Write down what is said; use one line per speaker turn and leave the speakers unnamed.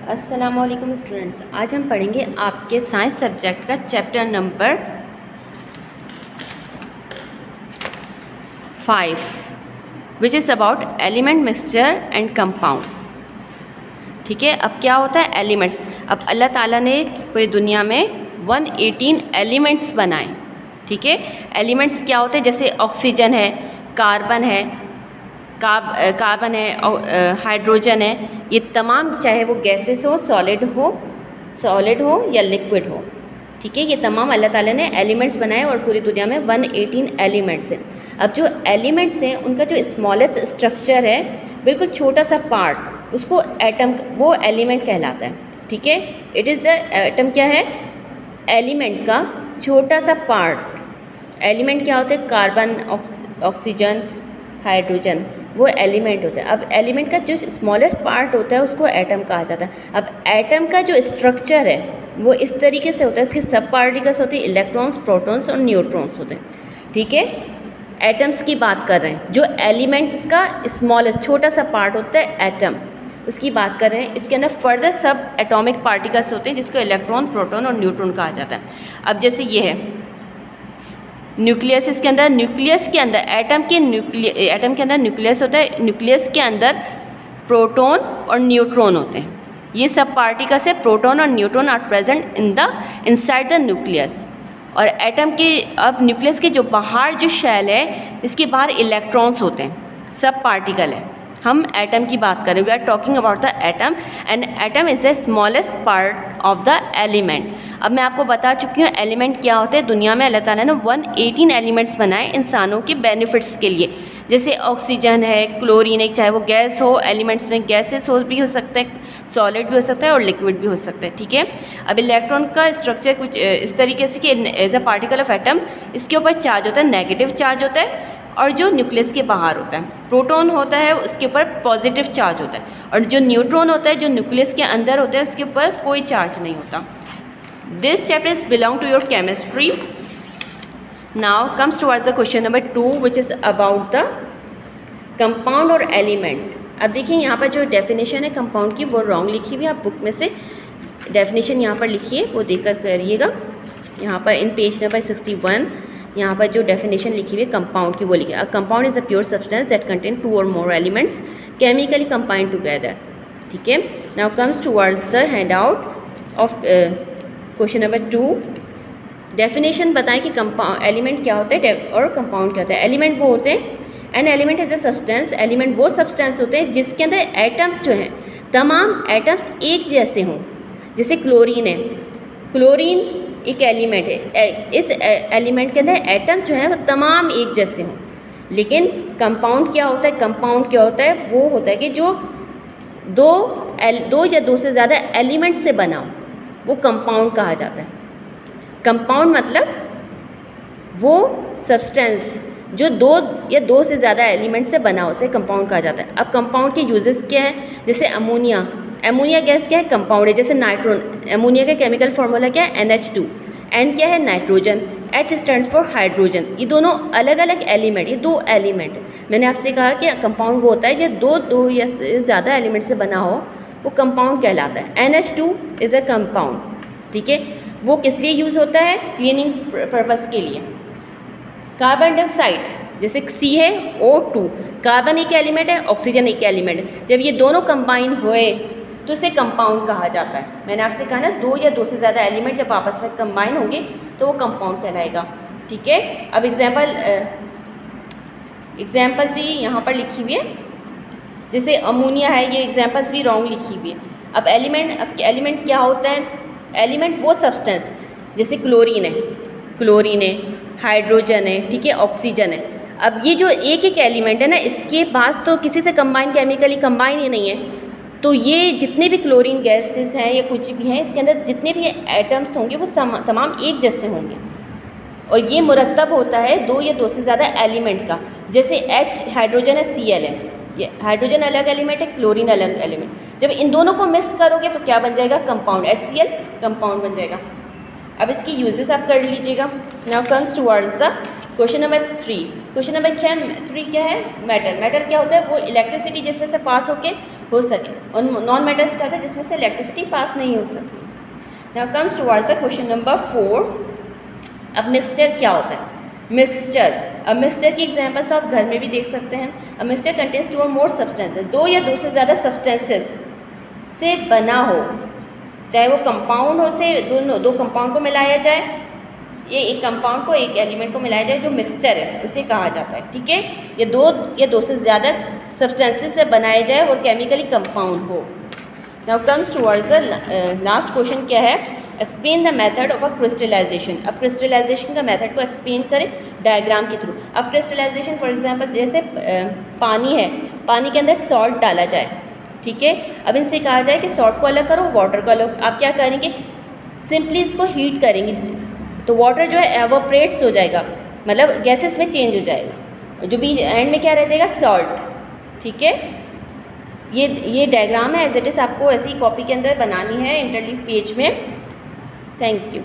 अस्सलामुअलैकुम स्टूडेंट्स, आज हम पढ़ेंगे आपके साइंस सब्जेक्ट का chapter number 5 which is about element mixture and compound. ठीक है, अब क्या होता है एलिमेंट्स। अब अल्लाह ताला ने पूरी दुनिया में 118 एलिमेंट्स बनाए। ठीक है, एलिमेंट्स क्या होते हैं, जैसे ऑक्सीजन है, कार्बन है, कार्बन है, हाइड्रोजन है, ये तमाम चाहे वो गैसेस हो, सॉलिड हो या लिक्विड हो। ठीक है, ये तमाम अल्लाह ताला ने एलिमेंट्स बनाए और पूरी दुनिया में 118 एलिमेंट्स हैं। अब जो एलिमेंट्स हैं उनका जो स्मॉलेस्ट स्ट्रक्चर है, बिल्कुल छोटा सा पार्ट, उसको एटम, वो एलिमेंट कहलाता है। ठीक है, इट इज़ द एटम क्या है, एलिमेंट का छोटा सा पार्ट। एलिमेंट क्या होते हैं, कार्बन, ऑक्सीजन, हाइड्रोजन, वो एलिमेंट होता है। अब एलिमेंट का जो स्मॉलेस्ट पार्ट होता है उसको एटम कहा जाता है। अब एटम का जो स्ट्रक्चर है वो इस तरीके से होता है, इसके सब पार्टिकल्स होते हैं, इलेक्ट्रॉन्स, प्रोटॉन्स और न्यूट्रॉन्स होते हैं। ठीक है, एटम्स की बात कर रहे हैं। जो एलिमेंट का स्मॉलेस्ट छोटा सा पार्ट होता है एटम, उसकी बात कर रहे हैं। इसके अंदर फर्दर सब एटॉमिक पार्टिकल्स होते हैं जिसको इलेक्ट्रॉन, प्रोटॉन और न्यूट्रॉन कहा जाता है। अब जैसे ये है न्यूक्लियस, इसके अंदर न्यूक्लियस के अंदर एटम के अंदर न्यूक्लियस होता है। न्यूक्लियस के अंदर प्रोटॉन और न्यूट्रॉन होते हैं। ये सब पार्टिकल्स है, प्रोटॉन और neutron are present inside the nucleus. और एटम के, अब न्यूक्लियस के जो बाहर जो शेल है, इसके बाहर इलेक्ट्रॉन्स होते हैं, सब पार्टिकल है। हम एटम की बात करें, we are talking about the atom and atom is the smallest part of the element. अब मैं आपको बता चुकी हूँ एलिमेंट क्या होते हैं। दुनिया में अल्लाह ताला ने 118 एलिमेंट्स बनाए इंसानों के बेनिफिट्स के लिए। जैसे ऑक्सीजन है, क्लोरीन है, चाहे वो गैस हो, एलिमेंट्स में गैसेस हो भी हो सकते हैं, सॉलिड भी हो सकता है और लिक्विड भी हो सकता है। ठीक है, अब इलेक्ट्रॉन का स्ट्रक्चर कुछ इस तरीके से कि as a particle of atom, इसके ऊपर चार्ज होता है, नेगेटिव चार्ज होता है, और जो न्यूक्लियस के बाहर होता है प्रोटॉन होता है, उसके ऊपर पॉजिटिव चार्ज होता है, और जो न्यूट्रॉन होता है जो न्यूक्लियस के अंदर होता है, उसके ऊपर कोई चार्ज नहीं होता। This chapter is belong to your chemistry. Now comes towards the question number 2 which is about the compound और एलिमेंट। अब देखिए यहाँ पर जो डेफिनेशन है कंपाउंड की वो रॉन्ग लिखी हुई है। आप बुक में से डेफिनेशन यहाँ पर लिखिए, वो देखकर करिएगा। यहाँ पर इन पेज नंबर 61 यहाँ पर जो डेफिनेशन लिखी हुई है कंपाउंड की वो लिखी है। Compound is a pure substance that contain 2 और more elements chemically combined together. ठीक है, now comes towards the hand out of question number 2। Definition बताएं कि कंपाउंड एलिमेंट क्या होता है और कंपाउंड क्या होता है। एलिमेंट वो होते हैं, an element is a substance, element वो सब्सटेंस होते हैं जिसके अंदर एटम्स जो हैं, तमाम एटम्स एक जैसे हों। जैसे क्लोरीन है, क्लोरीन एक एलिमेंट है, इस एलिमेंट के अंदर एटम जो है वो तमाम एक जैसे हों। लेकिन कंपाउंड क्या होता है, कंपाउंड क्या होता है, वो होता है कि जो दो या दो से ज़्यादा एलिमेंट से बना हो, वो कंपाउंड कहा जाता है। कंपाउंड मतलब वो सब्सटेंस जो 2 या 2 से ज़्यादा एलिमेंट से बना हो, उसे कंपाउंड कहा जाता है। अब कंपाउंड के यूजेस क्या हैं, जैसे अमोनिया, अमोनिया गैस क्या है, कंपाउंड है। जैसे नाइट्रोन, अमोनिया का केमिकल फार्मूला क्या है, NH2, N क्या है, nitrogen, H stands for hydrogen. ये दोनों अलग अलग एलिमेंट, ये 2 एलिमेंट है। मैंने आपसे कहा कि कंपाउंड वो होता है जो 2 या ज़्यादा एलिमेंट से बना हो, वो कंपाउंड कहलाता है। NH2 is a compound. ठीक है, वो किस लिए यूज़ होता है, क्लीनिंग पर्पज़ के लिए। कार्बन डाइऑक्साइड, जैसे C है O2, कार्बन एक एलिमेंट है, ऑक्सीजन एक एलिमेंट है। जब ये दोनों कंबाइन हुए तो इसे कंपाउंड कहा जाता है। मैंने आपसे कहा ना, 2 या 2 से ज़्यादा एलिमेंट जब आपस में कंबाइन होंगे तो वो कंपाउंड कहलाएगा। ठीक है, अब एग्जाम्पल्स भी यहाँ पर लिखी हुई है। जैसे अमोनिया है, ये एग्जाम्पल्स भी रॉन्ग लिखी हुई है। अब एलिमेंट क्या होता है, एलिमेंट वो सब्सटेंस, जैसे क्लोरीन है, हाइड्रोजन है, ठीक है, ऑक्सीजन है। अब ये जो एक एलिमेंट है ना, इसके पास तो किसी से कंबाइन, केमिकली कंबाइन ही नहीं है, तो ये जितने भी क्लोरीन गैसेस हैं या कुछ भी हैं, इसके अंदर जितने भी एटम्स होंगे वो तमाम एक जैसे होंगे। और ये मुरत्तब होता है 2 या 2 से ज़्यादा एलिमेंट का। जैसे H हाइड्रोजन है, Cl है, ये हाइड्रोजन अलग एलिमेंट है, क्लोरीन अलग एलिमेंट। जब इन दोनों को मिक्स करोगे तो क्या बन जाएगा, कंपाउंड, HCl कंपाउंड बन जाएगा। अब इसकी यूजेस आप कर लीजिएगा। Now comes towards the question number 3। Question number 3 क्या है, मेटल। मेटल क्या होता है, वो इलेक्ट्रिसिटी जिसमें से पास होके हो सके, और नॉन मेटल्स क्या होता है जिसमें से इलेक्ट्रिसिटी पास नहीं हो सकती। Now comes towards the question number 4। अब मिक्सचर क्या होता है? मिक्सचर, अब मिक्सचर की एग्जांपल्स तो आप घर में भी देख सकते हैं। अ मिक्सचर कंटेन्स 2 और मोर सब्सटेंसेस, 2 या 2 से ज़्यादा सब्सटेंसेस से बना हो, चाहे वो कंपाउंड हो से दो कंपाउंड को मिलाया जाए, ये एक कंपाउंड को एक एलिमेंट को मिलाया जाए, जो मिक्सचर है उसे कहा जाता है। ठीक है, ये 2 या 2 से ज़्यादा सब्सटेंसेस से बनाया जाए और केमिकली कंपाउंड हो। Now comes towards the last question क्या है? Explain the method of a crystallization. अब क्रिस्टलाइजेशन का मेथड को एक्सप्लेन करें डायग्राम के थ्रू। अब क्रिस्टलाइजेशन फॉर एग्जांपल जैसे पानी है, पानी के अंदर सॉल्ट डाला जाए, ठीक है। अब इनसे कहा जाए कि सॉल्ट को अलग करो, वाटर को अलग। आप क्या करेंगे? सिंपली इसको हीट करेंगे तो वाटर जो है एवोपरेट्स हो जाएगा, मतलब गैसेस में चेंज हो जाएगा, जो बीच एंड में क्या रह जाएगा? सॉल्ट। ठीक है, ये डायग्राम है, एज इट इज़ आपको ऐसी कॉपी के अंदर बनानी है इंटरलीफ पेज में। Thank you.